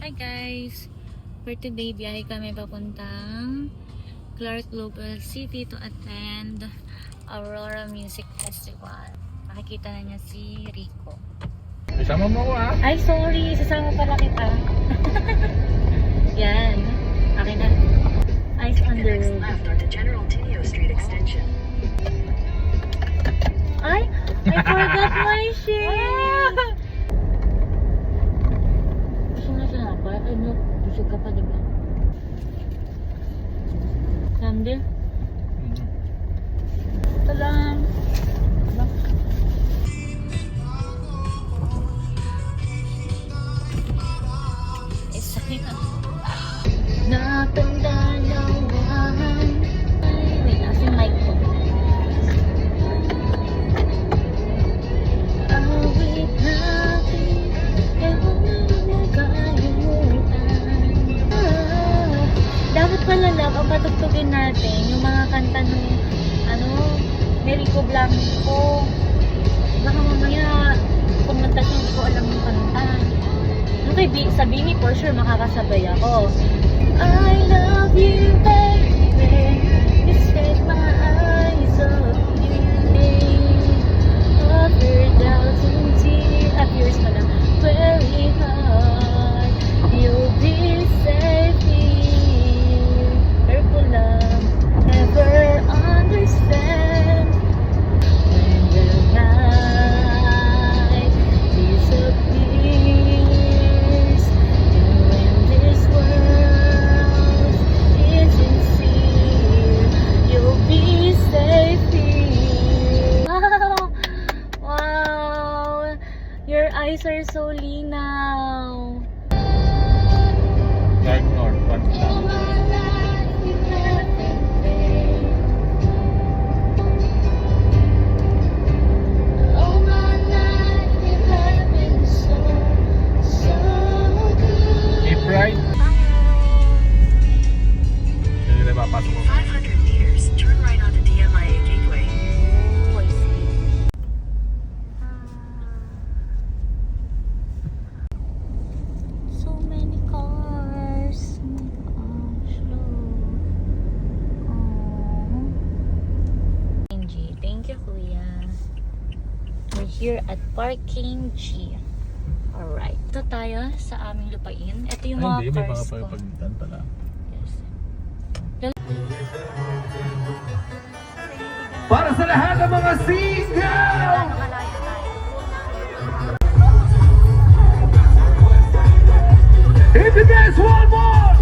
Hi guys! For today, biyahe kami papuntang Clark Global City to attend Aurora Music Festival. Makikita na niya si Rico. Isama mo ako Ay, sorry! Sasama pala kita. Yan. Akin na. Eyes on the road. Ay! I forgot my shade! Gusto na siya pa? Ano? Busog ka pa, diba? Nandil? Ito lang. Diba? Sakit na. Napandalawan. Wait, asin mic ko. Awit natin, ewan na nagkalimutan. Dapat pala love, ang patugtugin natin yung mga kanta ng Merico Blanco. Baka mamaya kung nagtas hindi ko alam yung kanta. Sa Bini for sure makakasabay ako. I love you baby, you set my eyes on you. Of your doubts and tears pala, very hard. You'll be safe here. Pero ko lang never understand when the night disappears and when this world is sincere. You'll be safe here. Wow! Your eyes are so linaw. Clark North, Pantan. Pride. Hindi na papasok mo. 500 meters, turn right onto DMIA Gateway. Oh, I see. So many cars. Oh my gosh, look. Oh. G. Thank you, Kuya. We're here at Parking G. Alright. Ito tayo sa aming lupain. Ito yung mga Ay, hindi. May cars ko. pagitan pala. Yes. Para sa lahat ng mga single! Nakalayo tayo. Hit the dance one more!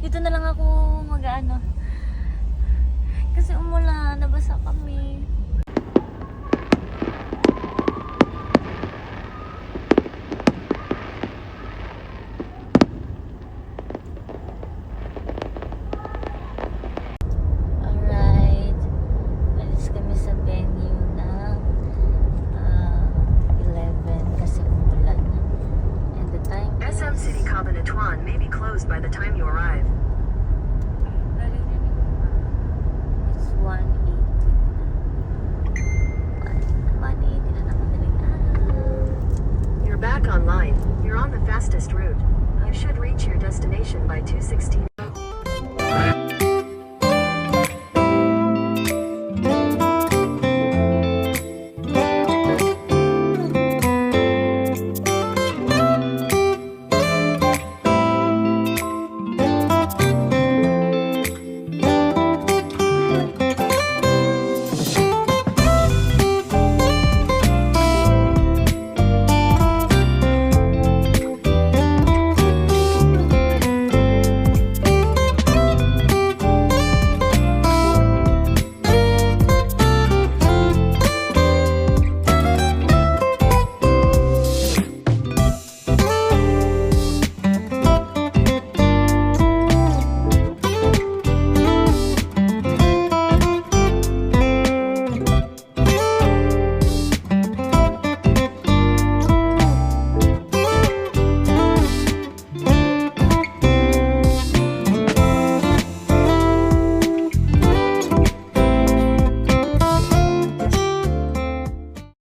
Dito na lang ako mag-ano. Kasi umulan, nabasa kami. Alright. Alis kami sa venue na 11 kasi umulan. And the time is... SM City Cabanatuan may be closed by the time you arrive. It's 1:18 na. 1:18 na naman din. You're back online. You're on the fastest route. You should reach your destination by 2:16.